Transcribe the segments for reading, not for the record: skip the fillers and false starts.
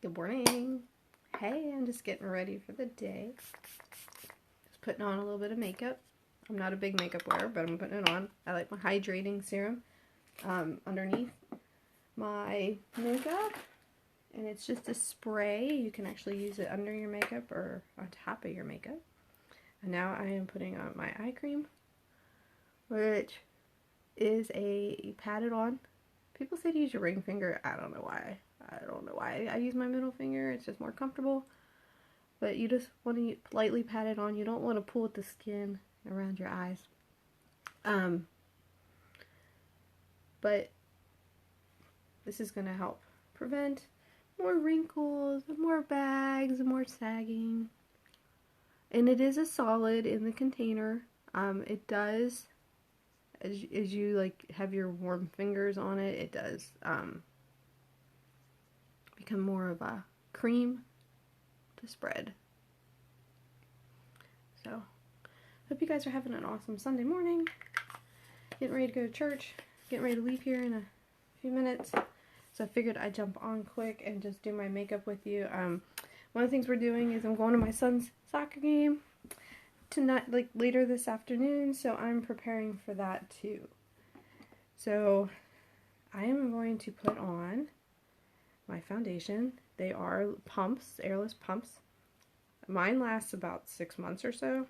Good morning. Hey, I'm just getting ready for the day. Just putting on a little bit of makeup. I'm not a big makeup wearer, but I'm putting it on. I like my hydrating serum underneath my makeup. And it's just a spray. You can actually use it under your makeup or on top of your makeup. And now I am putting on my eye cream, which is a padded on. People say to use your ring finger. I don't know why. I use my middle finger. It's just more comfortable. But you just want to lightly pat it on. You don't want to pull at the skin around your eyes. But this is going to help prevent more wrinkles, more bags, more sagging. And it is a solid in the container. It does, as you like have your warm fingers on it, it does become more of a cream to spread. So, hope you guys are having an awesome Sunday morning. Getting ready to go to church. Getting ready to leave here in a few minutes. So I figured I'd jump on quick and just do my makeup with you. One of the things we're doing is I'm going to my son's soccer game tonight, like later this afternoon. So I'm preparing for that too. So I am going to put on my foundation. They are pumps, airless pumps. Mine lasts about 6 months or so.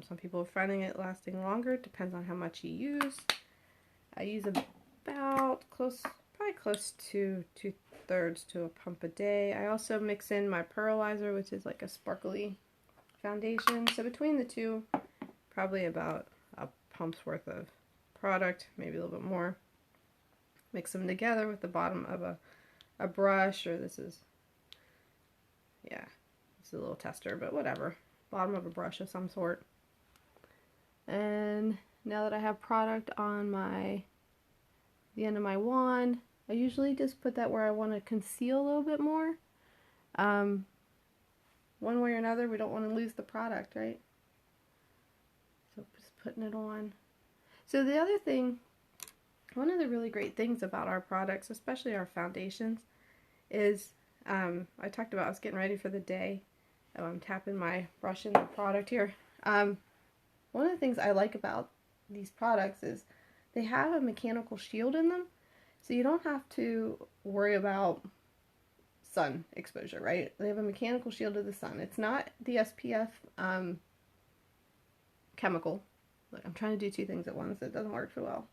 Some people are finding it lasting longer. It depends on how much you use. I use about probably close to 2/3 to a pump a day. I also mix in my pearlizer, which is like a sparkly foundation. So between the two, probably about a pump's worth of product, maybe a little bit more. Mix them together with the bottom of a brush, or this is a little tester, but whatever. Bottom of a brush of some sort. And now that I have product on the end of my wand, I usually just put that where I want to conceal a little bit more. One way or another, we don't want to lose the product, right? So just putting it on. So the other thing, one of the really great things about our products, especially our foundations, is I talked about I was getting ready for the day. I'm tapping my brush in the product here. One of the things I like about these products is they have a mechanical shield in them, so you don't have to worry about sun exposure, right? They have a mechanical shield of the sun. It's not the SPF chemical. Look, I'm trying to do two things at once. It doesn't work so well.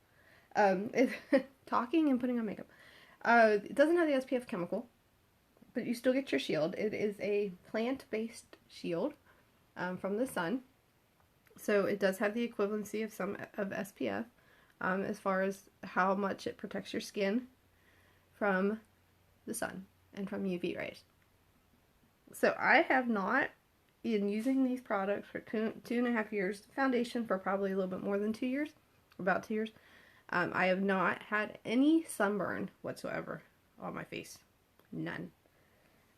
Talking and putting on makeup. It doesn't have the SPF chemical, but you still get your shield. It is a plant-based shield from the sun. So it does have the equivalency of some of SPF as far as how much it protects your skin from the sun and from UV rays. So I have not, in using these products for 2.5 years, foundation for probably a little bit more than 2 years, about 2 years, I have not had any sunburn whatsoever on my face. None.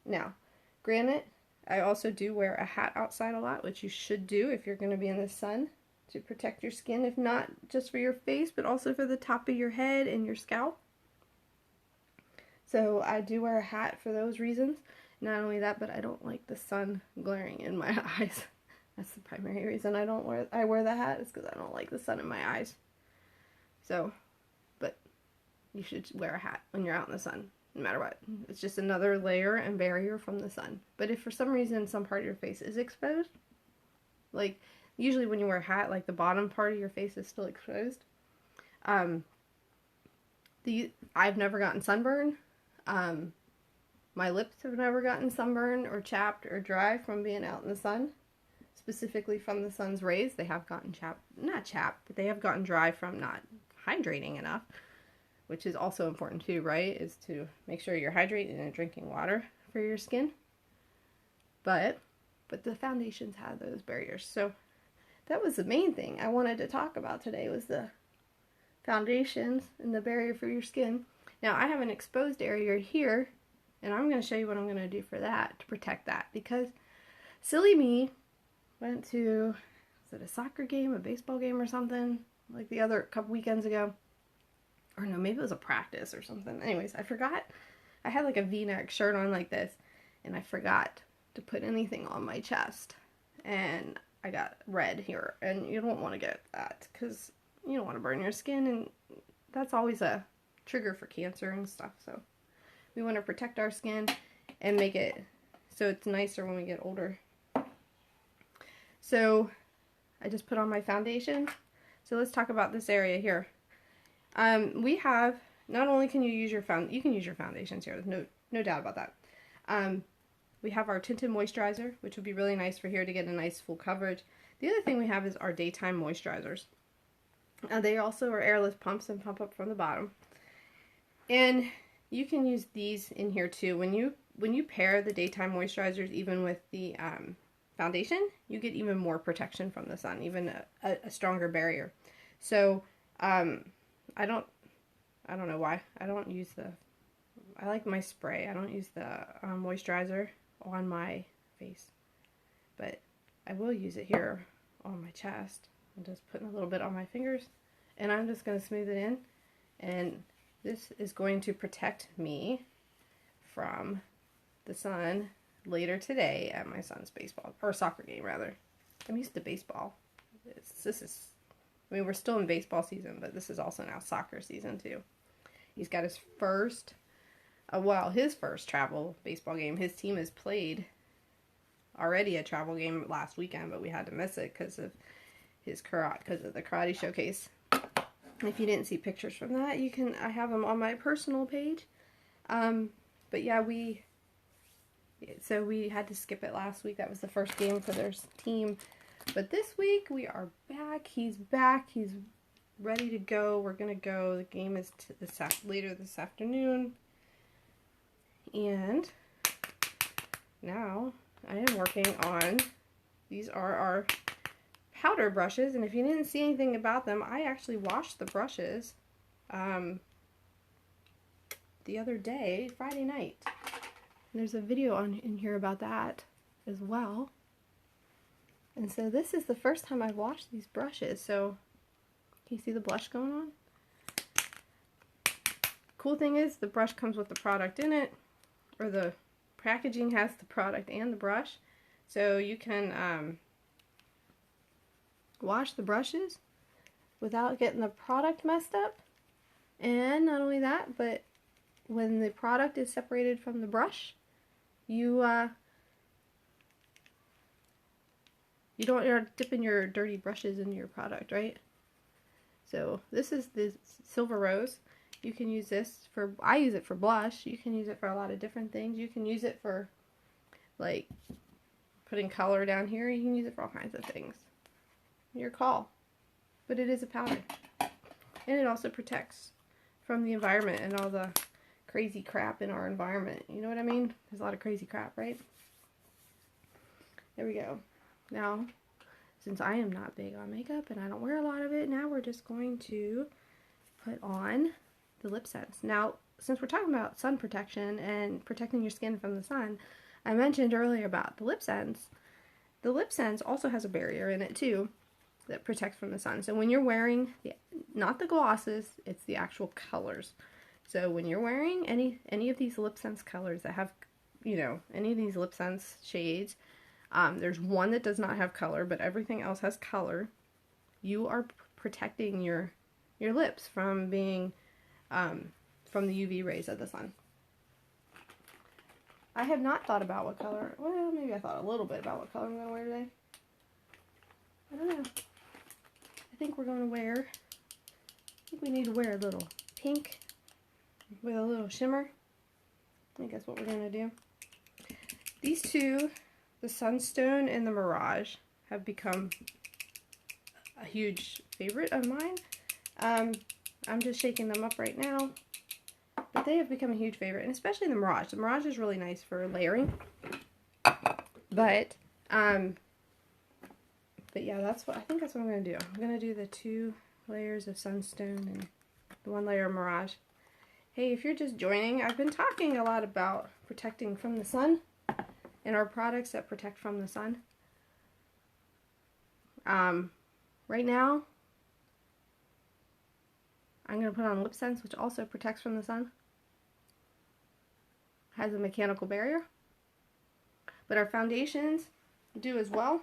Now, granted, I also do wear a hat outside a lot, which you should do if you're going to be in the sun to protect your skin, if not just for your face, but also for the top of your head and your scalp. So I do wear a hat for those reasons. Not only that, but I don't like the sun glaring in my eyes. That's the primary reason I wear the hat, is because I don't like the sun in my eyes. So, but you should wear a hat when you're out in the sun. No matter what. It's just another layer and barrier from the sun. But if for some reason some part of your face is exposed, like usually when you wear a hat, like the bottom part of your face is still exposed. I've never gotten sunburn. My lips have never gotten sunburn or chapped or dry from being out in the sun. Specifically from the sun's rays. They have gotten not chapped, but they have gotten dry from not hydrating enough. Which is also important too, right? Is to make sure you're hydrating and drinking water for your skin. But the foundations have those barriers. So that was the main thing I wanted to talk about today, was the foundations and the barrier for your skin. Now I have an exposed area here, and I'm going to show you what I'm going to do for that, to protect that. Because silly me went to, was it a soccer game, a baseball game or something, like the other couple weekends ago. Or no, maybe it was a practice or something. Anyways, I forgot. I had like a V-neck shirt on like this. and I forgot to put anything on my chest, and I got red here, and you don't want to get that because you don't want to burn your skin, and that's always a trigger for cancer and stuff. So we want to protect our skin and make it so it's nicer when we get older. So I just put on my foundation. So let's talk about this area here. We have, not only can you use your you can use your foundations here, there's no doubt about that. We have our tinted moisturizer, which would be really nice for here to get a nice full coverage. The other thing we have is our daytime moisturizers. They also are airless pumps and pump up from the bottom. And you can use these in here too. When you pair the daytime moisturizers even with the foundation, you get even more protection from the sun, even a stronger barrier. So I don't know why I don't use I like my spray. I don't use the moisturizer on my face, but I will use it here on my chest. I'm just putting a little bit on my fingers, and I'm just going to smooth it in, and this is going to protect me from the sun later today at my son's baseball, or soccer game rather. I'm used to baseball. I mean, we're still in baseball season, but this is also now soccer season too. He's got his first travel baseball game. His team has played already a travel game last weekend, but we had to miss it because of the karate showcase. If you didn't see pictures from that, I have them on my personal page. But yeah, so we had to skip it last week. That was the first game for their team. But this week we are back. He's back. He's ready to go. We're gonna go. The game is later this afternoon. And now I am working on, these are our powder brushes, and if you didn't see anything about them, I actually washed the brushes the other day, Friday night. And there's a video in here about that as well. And so this is the first time I've washed these brushes. So can you see the blush going on? Cool thing is the brush comes with the product in it, or the packaging has the product and the brush, so you can wash the brushes without getting the product messed up. And not only that, but when the product is separated from the brush, you're dipping your dirty brushes into your product, right? So this is the Silver Rose. You can use this I use it for blush. You can use it for a lot of different things. You can use it for, like, putting color down here. You can use it for all kinds of things. Your call. But it is a powder. And it also protects from the environment and all the crazy crap in our environment. You know what I mean? There's a lot of crazy crap, right? There we go. Now, since I am not big on makeup and I don't wear a lot of it, now we're just going to put on the Lip Sense. Now, since we're talking about sun protection and protecting your skin from the sun, I mentioned earlier about the Lip Sense. The Lip Sense also has a barrier in it too that protects from the sun. So when you're wearing, not the glosses, it's the actual colors. So when you're wearing any of these Lip Sense colors that have, any of these Lip Sense shades, there's one that does not have color, but everything else has color. You are protecting your lips from being from the UV rays of the sun. I have not thought about what color, well, maybe I thought a little bit about what color I'm going to wear today. I don't know. I think we need to wear a little pink with a little shimmer. I think that's what we're going to do. These two, the Sunstone and the Mirage, have become a huge favorite of mine. I'm just shaking them up right now, but they have become a huge favorite, and especially the Mirage. The Mirage is really nice for layering, but yeah, I think that's what I'm going to do. I'm going to do the 2 layers of Sunstone and the 1 layer of Mirage. Hey, if you're just joining, I've been talking a lot about protecting from the sun and our products that protect from the sun. Right now, I'm going to put on Lip Sense, which also protects from the sun. Has a mechanical barrier. But our foundations do as well,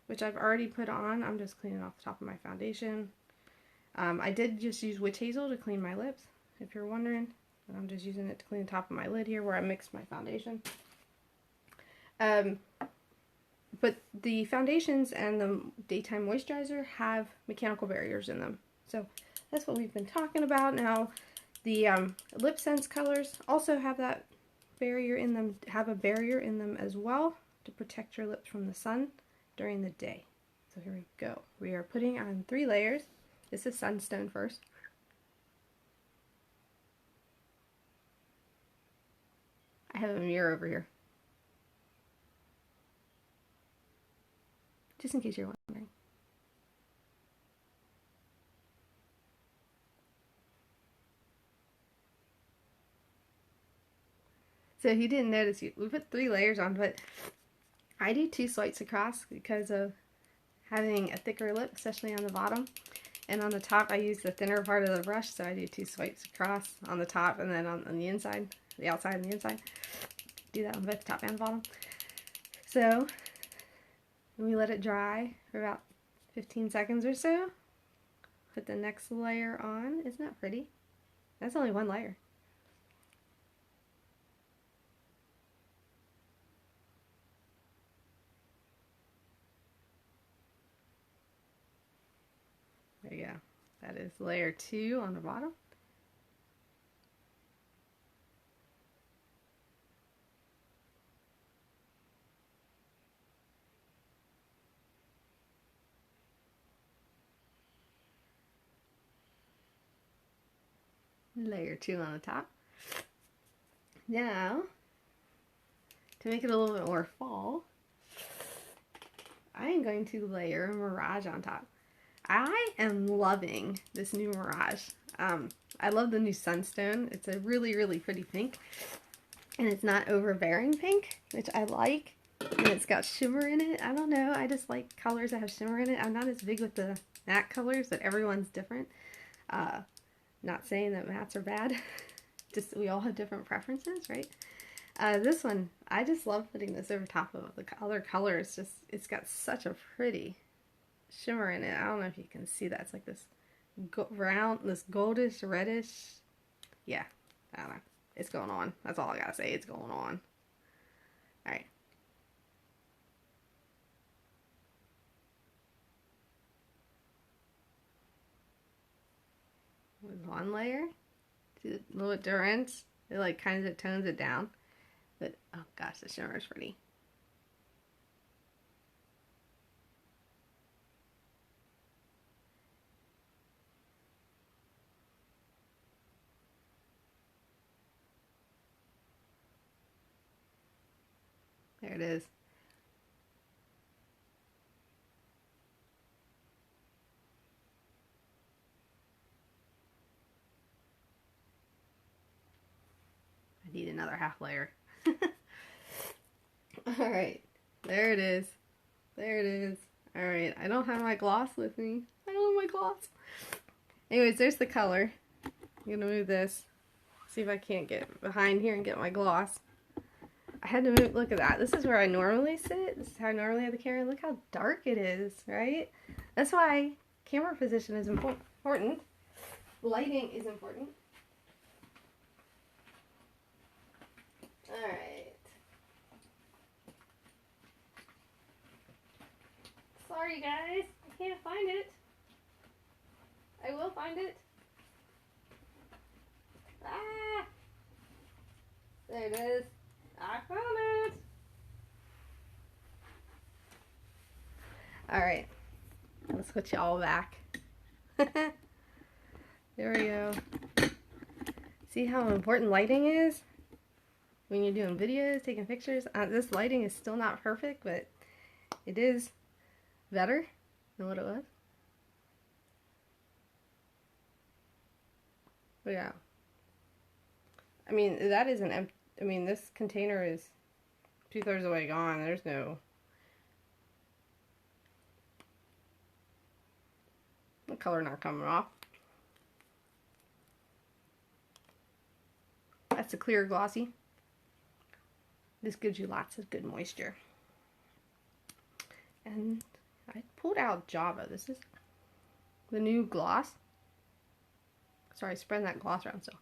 which I've already put on. I'm just cleaning off the top of my foundation. I did just use witch hazel to clean my lips, if you're wondering. But I'm just using it to clean the top of my lid here where I mixed my foundation. But the foundations and the daytime moisturizer have mechanical barriers in them. So that's what we've been talking about. Now, the Lip Sense colors also have that barrier in them, as well to protect your lips from the sun during the day. So here we go. We are putting on 3 layers. This is Sunstone first. I have a mirror over here, just in case you're wondering. So if you didn't notice, we put 3 layers on, but I do 2 swipes across because of having a thicker lip, especially on the bottom. And on the top, I use the thinner part of the brush, so I do 2 swipes across on the top and then on the inside, the outside and the inside. Do that on both the top and the bottom. So we let it dry for about 15 seconds or so. Put the next layer on. Isn't that pretty? That's only 1 layer. There you go. That is layer 2 on the bottom. Layer 2 on the top. Now, to make it a little bit more fall, I am going to layer Mirage on top. I am loving this new Mirage. I love the new Sunstone. It's a really, really pretty pink. And it's not overbearing pink, which I like. And it's got shimmer in it. I don't know. I just like colors that have shimmer in it. I'm not as big with the matte colors, but everyone's different. Not saying that mattes are bad. Just we all have different preferences, right? This one, I just love putting this over top of the other colors. Just it's got such a pretty shimmer in it. I don't know if you can see that. It's like this this goldish, reddish. Yeah, I don't know. It's going on. That's all I gotta say. It's going on. Alright. With 1 layer. See a little bit different. It like kind of tones it down. But oh gosh, the shimmer is pretty. There it is. I need another half layer. Alright, there it is. There it is. Alright, I don't have my gloss with me. I don't have my gloss. Anyways, there's the color. I'm gonna move this. See if I can't get behind here and get my gloss. I had to move, look at that. This is where I normally sit. This is how I normally have the camera. Look how dark it is, right? That's why camera position is important. Lighting is important. Alright. Sorry guys, I can't find it. I will find it. Ah! There it is. I found it. Alright. Let's switch y'all back. There we go. See how important lighting is? When you're doing videos, taking pictures. This lighting is still not perfect, but it is better than what it was. But yeah. I mean, that is an empty. I mean, this container is 2/3 of the way gone. There's no... The color not coming off. That's a clear glossy. This gives you lots of good moisture. And I pulled out Java. This is the new gloss. Sorry, spreading that gloss around still.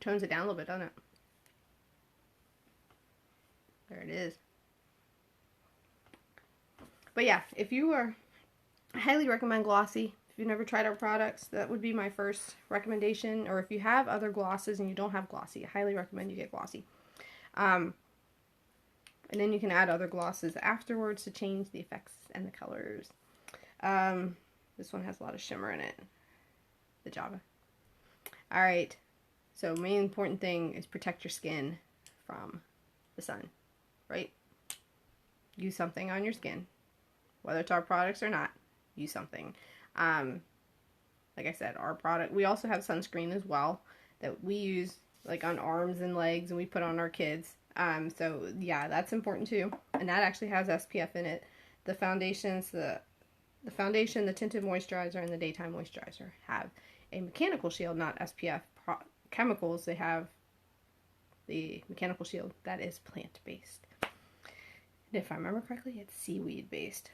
Tones it down a little bit, doesn't it? There it is. But yeah, if you are, I highly recommend Glossy. If you've never tried our products, that would be my first recommendation. Or if you have other glosses and you don't have Glossy, I highly recommend you get Glossy. And then you can add other glosses afterwards to change the effects and the colors. This one has a lot of shimmer in it. The Java. Alright, so main important thing is protect your skin from the sun, right? Use something on your skin. Whether it's our products or not, use something. Like I said, our product, we also have sunscreen as well that we use like on arms and legs, and we put on our kids. So yeah, that's important too. And that actually has SPF in it. The foundations, the foundation, the tinted moisturizer, and the daytime moisturizer have a mechanical shield, not SPF chemicals. They have the mechanical shield that is plant-based. And if I remember correctly, it's seaweed-based.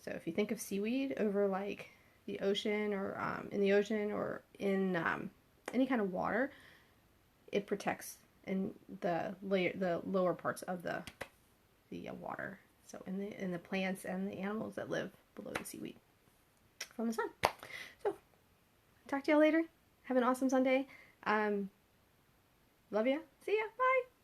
So if you think of seaweed over like the ocean or in the ocean or in any kind of water, it protects in the lower parts of the water. So in the plants and the animals that live below the seaweed from the sun. So talk to y'all later. Have an awesome Sunday. Love ya. See ya. Bye.